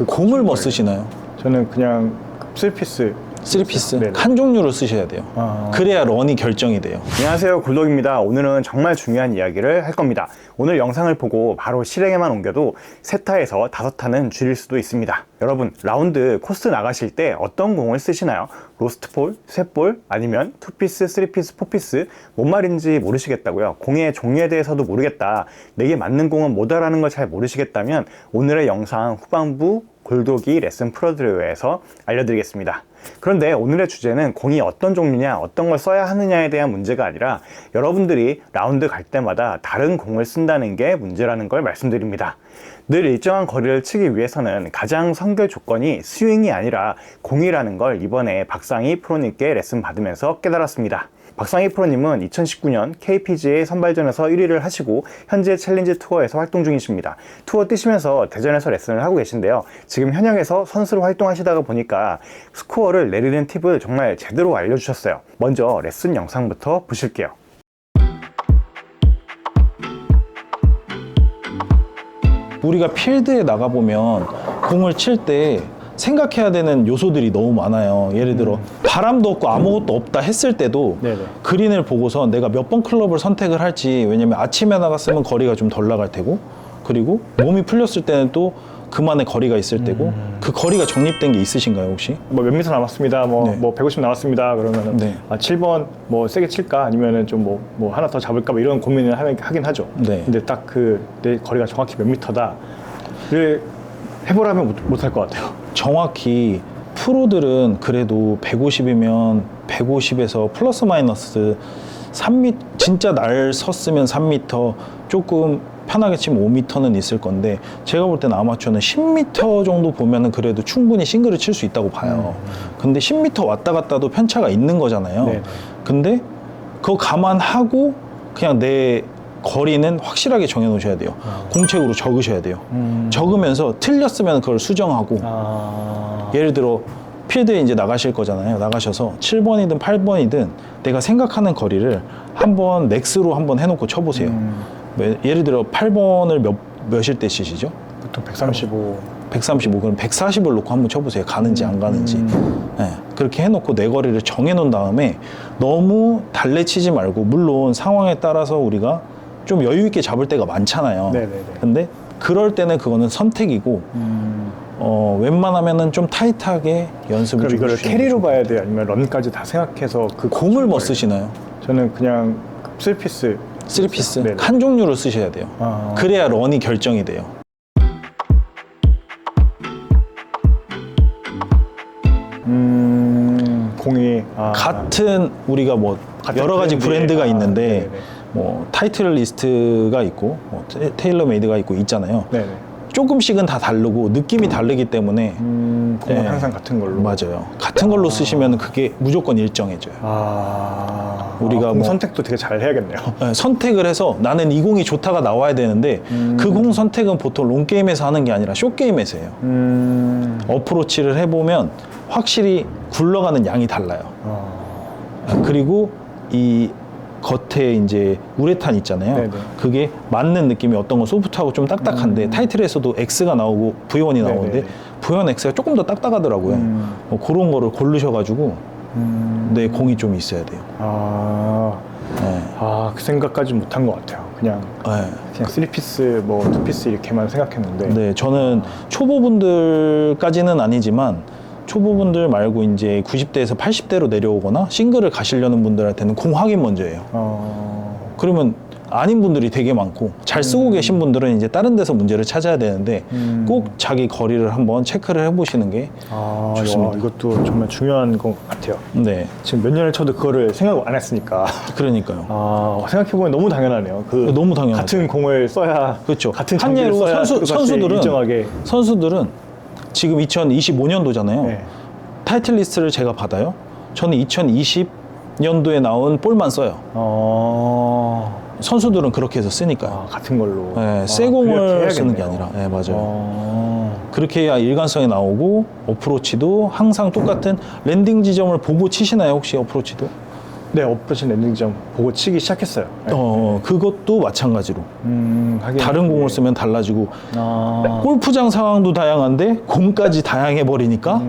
공을 뭐 쓰시나요? 저는 그냥 3피스. 3피스? 네네. 한 종류로 쓰셔야 돼요. 그래야 런이 결정이 돼요. 안녕하세요, 굴독입니다. 오늘은 정말 중요한 이야기를 할 겁니다. 오늘 영상을 보고 바로 실행에만 옮겨도 3타에서 5타는 줄일 수도 있습니다. 여러분, 라운드 코스 나가실 때 어떤 공을 쓰시나요? 로스트볼, 셋볼, 아니면 2피스, 3피스, 4피스? 뭔 말인지 모르시겠다고요? 공의 종류에 대해서도 모르겠다, 내게 맞는 공은 뭐다라는 걸 잘 모르시겠다면 오늘의 영상 후반부 굴독이 레슨 프로드로에서 알려드리겠습니다. 그런데 오늘의 주제는 공이 어떤 종류냐, 어떤 걸 써야 하느냐에 대한 문제가 아니라 여러분들이 라운드 갈 때마다 다른 공을 쓴다는 게 문제라는 걸 말씀드립니다. 늘 일정한 거리를 치기 위해서는 가장 선결 조건이 스윙이 아니라 공이라는 걸 이번에 박상희 프로님께 레슨 받으면서 깨달았습니다. 박상희 프로님은 2019년 KPGA 선발전에서 1위를 하시고 현재 챌린지 투어에서 활동 중이십니다. 투어 뛰시면서 대전에서 레슨을 하고 계신데요. 지금 현역에서 선수로 활동하시다가 보니까 스코어를 내리는 팁을 정말 제대로 알려주셨어요. 먼저 레슨 영상부터 보실게요. 우리가 필드에 나가보면 공을 칠 때 생각해야 되는 요소들이 너무 많아요. 예를 들어 바람도 없고 아무것도 없다 했을 때도 네네. 그린을 보고서 내가 몇 번 클럽을 선택을 할지, 왜냐면 아침에 나갔으면 거리가 좀 덜 나갈 테고, 그리고 몸이 풀렸을 때는 또 그만의 거리가 있을 때고, 그 거리가 정립된 게 있으신가요 혹시? 뭐 몇 미터 남았습니다. 네. 150 남았습니다. 그러면은 네. 7번 뭐 세게 칠까, 아니면은 좀 뭐 하나 더 잡을까, 뭐 이런 고민을 하긴 하죠. 네. 근데 딱 내 거리가 정확히 몇 미터다를 해보라면 못할 것 같아요. 정확히 프로들은 그래도 150이면 150에서 플러스 마이너스 3m, 진짜 날 섰으면 3m, 조금 편하게 치면 5m는 있을 건데, 제가 볼 때는 아마추어는 10m 정도 보면은 그래도 충분히 싱글을 칠 수 있다고 봐요. 근데 10m 왔다 갔다도 편차가 있는 거잖아요. 네네. 근데 그거 감안하고 그냥 내 거리는 확실하게 정해 놓으셔야 돼요. 공책으로 적으셔야 돼요. 적으면서 틀렸으면 그걸 수정하고, 예를 들어 필드에 이제 나가실 거잖아요. 나가셔서 7번이든 8번이든 내가 생각하는 거리를 한번 넥스로 한번 해놓고 쳐보세요. 예를 들어 8번을 몇일 때 치시죠? 보통 135. 135, 그럼 140을 놓고 한번 쳐보세요. 가는지 안 가는지. 네, 그렇게 해놓고 내 거리를 정해놓은 다음에 너무 달래치지 말고, 물론 상황에 따라서 우리가 좀 여유 있게 잡을 때가 많잖아요. 네네네. 근데 그럴 때는 그거는 선택이고, 웬만하면은 좀 타이트하게 연습을 그럼 좀 이거를 해주시는 캐리로 거죠. 봐야 돼요? 아니면 런까지 다 생각해서 공을 뭐 쓰시나요? 저는 그냥 3피스. 3피스? 네네. 한 종류로 쓰셔야 돼요. 그래야 런이 결정이 돼요. 공이 같은 우리가 뭐 같은 여러 가지 브랜드의, 브랜드가 있는데, 네네네. 뭐 타이틀 리스트가 있고 뭐 테일러 메이드가 있고 있잖아요. 네네. 조금씩은 다 다르고 느낌이 다르기 때문에 공은 네. 항상 같은 걸로. 맞아요. 같은 걸로 쓰시면 그게 무조건 일정해져요. 우리가 공 뭐 선택도 되게 잘 해야겠네요. 선택을 해서 나는 이 공이 좋다가 나와야 되는데, 그 공 선택은 보통 롱게임에서 하는 게 아니라 숏게임에서 해요. 어프로치를 해보면 확실히 굴러가는 양이 달라요. 그리고 이 겉에 이제 우레탄 있잖아요. 네네. 그게 맞는 느낌이, 어떤 건 소프트하고 좀 딱딱한데 타이틀에서도 X가 나오고 V1이 나오는데 네네. V1 X가 조금 더 딱딱하더라고요. 그런 거를 고르셔가지고 내 공이 좀 있어야 돼요. 네. 그 생각까지 못한 것 같아요. 그냥 네. 3피스, 뭐 2피스 이렇게만 생각했는데. 네, 저는 초보분들까지는 아니지만, 초보분들 말고 이제 90대에서 80대로 내려오거나 싱글을 가시려는 분들한테는 공 확인 먼저 해요. 그러면 아닌 분들이 되게 많고, 잘 쓰고 계신 분들은 이제 다른 데서 문제를 찾아야 되는데, 꼭 자기 거리를 한번 체크를 해보시는 게 좋습니다. 이것도 정말 중요한 것 같아요. 네, 지금 몇 년을 쳐도 그거를 생각 안 했으니까. 그러니까요. 생각해보면 너무 당연하네요. 너무 당연하죠. 같은 공을 써야. 그렇죠. 같은 한 장비를 예로 써야 선수들은 일정하게. 지금 2025년도잖아요. 네. 타이틀 리스트를 제가 받아요. 저는 2020년도에 나온 볼만 써요. 선수들은 그렇게 해서 쓰니까요. 같은 걸로. 네, 새 공을 쓰는 게 아니라. 네, 맞아요. 그렇게 해야 일관성이 나오고, 어프로치도 항상 똑같은 랜딩 지점을 보고 치시나요, 혹시 어프로치도? 네, 어프로치 랜딩점 보고 치기 시작했어요. 네. 그것도 마찬가지로 하긴 다른 네. 공을 쓰면 달라지고 아, 골프장 상황도 다양한데 공까지 다양해 버리니까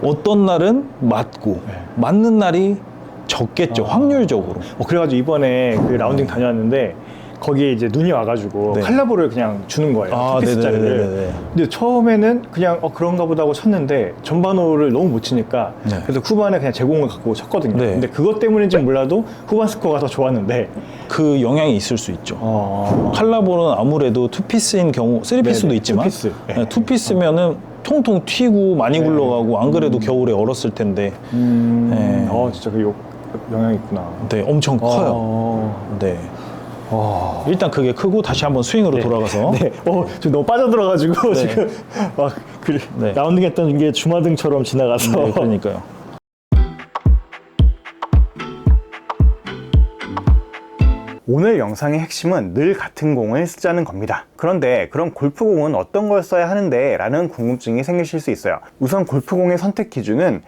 어떤 날은 맞고 네. 맞는 날이 적겠죠. 확률적으로. 그래가지고 이번에 그 라운딩 다녀왔는데 거기에 이제 눈이 와가지고 네. 칼라볼을 그냥 주는 거예요. 아, 투피스짜리를. 네네네네. 근데 처음에는 그냥 그런가 보다 하고 쳤는데 전반호를 너무 못 치니까 네. 그래서 후반에 그냥 제공을 갖고 쳤거든요. 네. 근데 그것 때문인지 몰라도 후반 스코어가 더 좋았는데 그 영향이 있을 수 있죠. 어... 칼라볼은 아무래도 투피스인 경우, 쓰리피스도 네네, 있지만 투피스. 네. 투피스면은 통통 튀고 많이 굴러가고 안 그래도 겨울에 얼었을 텐데 네. 진짜 그 영향이 있구나. 네, 엄청 커요. 어... 네. 어... 일단 그게 크고 다시 한번 스윙으로 네. 돌아가서 네. 지금 너무 빠져들어가지고 네. 지금 막 네. 라운딩 했던 게 주마등처럼 지나가서 네, 그러니까요. 오늘 영상의 핵심은 늘 같은 공을 쓰자는 겁니다. 그런데 그럼 골프공은 어떤 걸 써야 하는데? 라는 궁금증이 생기실 수 있어요. 우선 골프공의 선택 기준은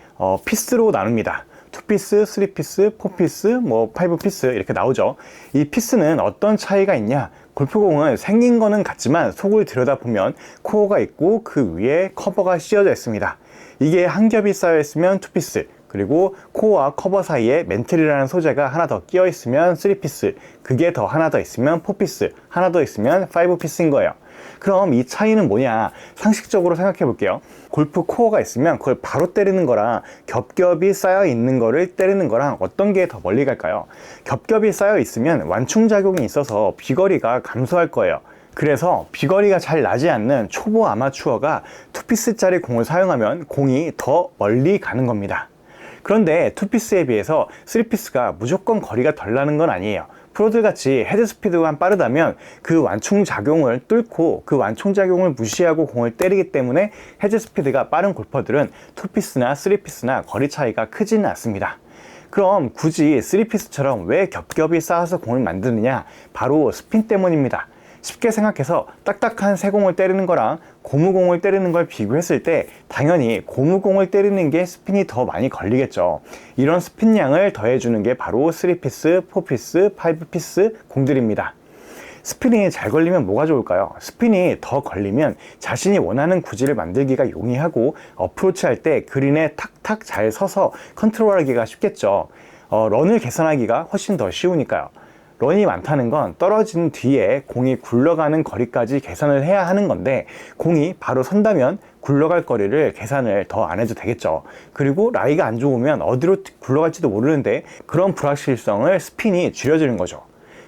피스로 나눕니다. 2피스, 3피스, 4피스, 5피스 이렇게 나오죠. 이 피스는 어떤 차이가 있냐? 골프공은 생긴 거는 같지만 속을 들여다보면 코어가 있고 그 위에 커버가 씌워져 있습니다. 이게 한 겹이 쌓여 있으면 2피스, 그리고 코어와 커버 사이에 멘틀이라는 소재가 하나 더 끼어 있으면 3피스, 그게 더 하나 더 있으면 4피스, 하나 더 있으면 5피스인 거예요. 그럼 이 차이는 뭐냐? 상식적으로 생각해 볼게요. 골프 코어가 있으면 그걸 바로 때리는 거랑 겹겹이 쌓여 있는 거를 때리는 거랑 어떤 게 더 멀리 갈까요? 겹겹이 쌓여 있으면 완충작용이 있어서 비거리가 감소할 거예요. 그래서 비거리가 잘 나지 않는 초보 아마추어가 2피스짜리 공을 사용하면 공이 더 멀리 가는 겁니다. 그런데 2피스에 비해서 3피스가 무조건 거리가 덜 나는 건 아니에요. 프로들같이 헤드스피드가 빠르다면 그 완충작용을 뚫고 그 완충작용을 무시하고 공을 때리기 때문에 헤드스피드가 빠른 골퍼들은 2피스나 3피스나 거리 차이가 크지는 않습니다. 그럼 굳이 3피스처럼 왜 겹겹이 쌓아서 공을 만드느냐? 바로 스핀 때문입니다. 쉽게 생각해서 딱딱한 새공을 때리는 거랑 고무공을 때리는 걸 비교했을 때 당연히 고무공을 때리는 게 스핀이 더 많이 걸리겠죠. 이런 스핀량을 더해주는 게 바로 3피스, 4피스, 5피스 공들입니다. 스핀이 잘 걸리면 뭐가 좋을까요? 스핀이 더 걸리면 자신이 원하는 구질을 만들기가 용이하고 어프로치 할 때 그린에 탁탁 잘 서서 컨트롤하기가 쉽겠죠. 런을 계산하기가 훨씬 더 쉬우니까요. 런이 많다는 건 떨어진 뒤에 공이 굴러가는 거리까지 계산을 해야 하는 건데 공이 바로 선다면 굴러갈 거리를 계산을 더 안 해도 되겠죠. 그리고 라이가 안 좋으면 어디로 굴러갈지도 모르는데 그런 불확실성을 스핀이 줄여주는 거죠.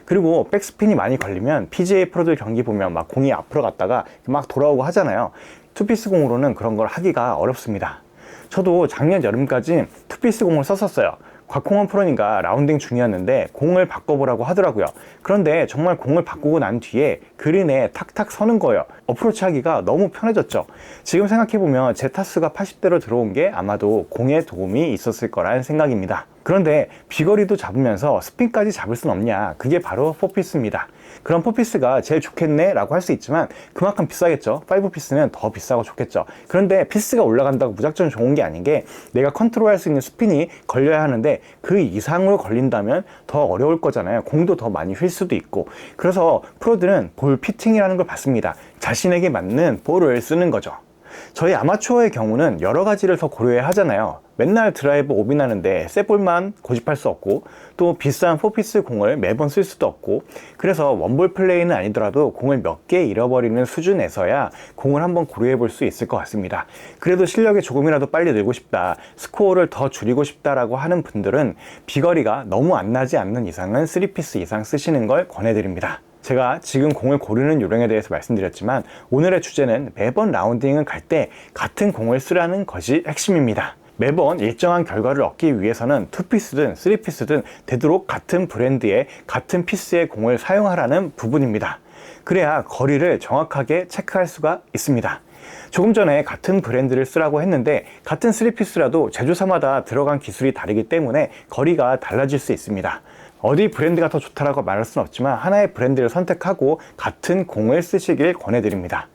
그리고 백스핀이 많이 걸리면 PGA 프로들 경기 보면 막 공이 앞으로 갔다가 막 돌아오고 하잖아요. 투피스 공으로는 그런 걸 하기가 어렵습니다. 저도 작년 여름까지 투피스 공을 썼었어요. 곽홍원 프로님과 라운딩 중이었는데 공을 바꿔보라고 하더라고요. 그런데 정말 공을 바꾸고 난 뒤에 그린에 탁탁 서는 거예요. 어프로치 하기가 너무 편해졌죠. 지금 생각해보면 제 타수가 80대로 들어온 게 아마도 공에 도움이 있었을 거란 생각입니다. 그런데 비거리도 잡으면서 스핀까지 잡을 순 없냐? 그게 바로 4피스입니다. 그럼 4피스가 제일 좋겠네 라고 할 수 있지만 그만큼 비싸겠죠. 5피스는 더 비싸고 좋겠죠. 그런데 피스가 올라간다고 무작정 좋은 게 아닌 게 내가 컨트롤할 수 있는 스핀이 걸려야 하는데 그 이상으로 걸린다면 더 어려울 거잖아요. 공도 더 많이 휠 수도 있고. 그래서 프로들은 볼 피팅이라는 걸 봤습니다. 자신에게 맞는 볼을 쓰는 거죠. 저희 아마추어의 경우는 여러 가지를 더 고려해야 하잖아요. 맨날 드라이브 오빈 하는데 새 볼만 고집할 수 없고 또 비싼 4피스 공을 매번 쓸 수도 없고 그래서 원볼 플레이는 아니더라도 공을 몇 개 잃어버리는 수준에서야 공을 한번 고려해 볼 수 있을 것 같습니다. 그래도 실력이 조금이라도 빨리 늘고 싶다, 스코어를 더 줄이고 싶다라고 하는 분들은 비거리가 너무 안 나지 않는 이상은 3피스 이상 쓰시는 걸 권해드립니다. 제가 지금 공을 고르는 요령에 대해서 말씀드렸지만 오늘의 주제는 매번 라운딩을 갈 때 같은 공을 쓰라는 것이 핵심입니다. 매번 일정한 결과를 얻기 위해서는 2피스든 3피스든 되도록 같은 브랜드의 같은 피스의 공을 사용하라는 부분입니다. 그래야 거리를 정확하게 체크할 수가 있습니다. 조금 전에 같은 브랜드를 쓰라고 했는데 같은 3피스라도 제조사마다 들어간 기술이 다르기 때문에 거리가 달라질 수 있습니다. 어디 브랜드가 더 좋다라고 말할 수는 없지만 하나의 브랜드를 선택하고 같은 공을 쓰시길 권해드립니다.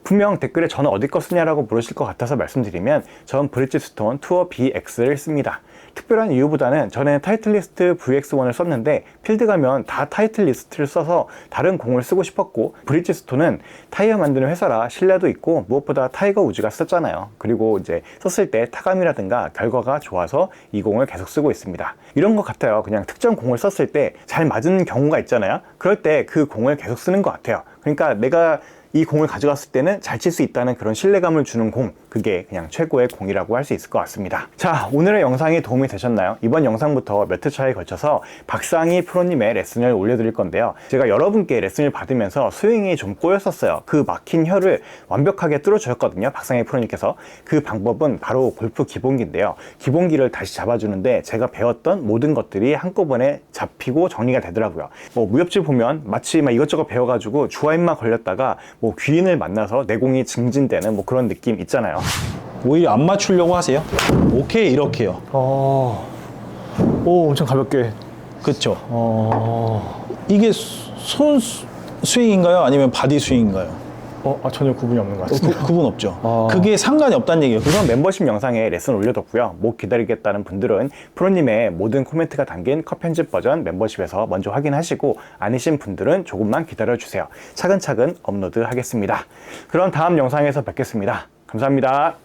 분명 댓글에 저는 어디 거 쓰냐라고 물으실 것 같아서 말씀드리면 전 브리지스톤 투어 BX를 씁니다. 특별한 이유보다는 전에 타이틀리스트 VX1을 썼는데 필드 가면 다 타이틀리스트를 써서 다른 공을 쓰고 싶었고, 브리지스톤은 타이어 만드는 회사라 신뢰도 있고 무엇보다 타이거 우즈가 썼잖아요. 그리고 이제 썼을 때 타감이라든가 결과가 좋아서 이 공을 계속 쓰고 있습니다. 이런 것 같아요. 그냥 특정 공을 썼을 때 잘 맞는 경우가 있잖아요. 그럴 때 그 공을 계속 쓰는 것 같아요. 그러니까 내가 이 공을 가져갔을 때는 잘 칠 수 있다는 그런 신뢰감을 주는 공, 그게 그냥 최고의 공이라고 할 수 있을 것 같습니다. 자, 오늘의 영상이 도움이 되셨나요? 이번 영상부터 몇 회차에 걸쳐서 박상희 프로님의 레슨을 올려드릴 건데요. 제가 여러분께 레슨을 받으면서 스윙이 좀 꼬였었어요. 그 막힌 혀를 완벽하게 뚫어주셨거든요, 박상희 프로님께서. 그 방법은 바로 골프 기본기인데요. 기본기를 다시 잡아주는데 제가 배웠던 모든 것들이 한꺼번에 잡히고 정리가 되더라고요. 뭐 무협지 보면 마치 막 이것저것 배워가지고 주화인마 걸렸다가 뭐 귀인을 만나서 내공이 증진되는 뭐 그런 느낌 있잖아요. 오히려 안 맞추려고 하세요. 오케이, 이렇게요. 오, 엄청 가볍게. 그쵸? 이게 손 스윙인가요? 아니면 바디 스윙인가요? 전혀 구분이 없는 것 같습니다. 구분 없죠. 그게 상관이 없다는 얘기예요. 우선 멤버십 영상에 레슨 올려뒀고요. 못 기다리겠다는 분들은 프로님의 모든 코멘트가 담긴 컷 편집 버전 멤버십에서 먼저 확인하시고, 아니신 분들은 조금만 기다려주세요. 차근차근 업로드 하겠습니다. 그럼 다음 영상에서 뵙겠습니다. 감사합니다.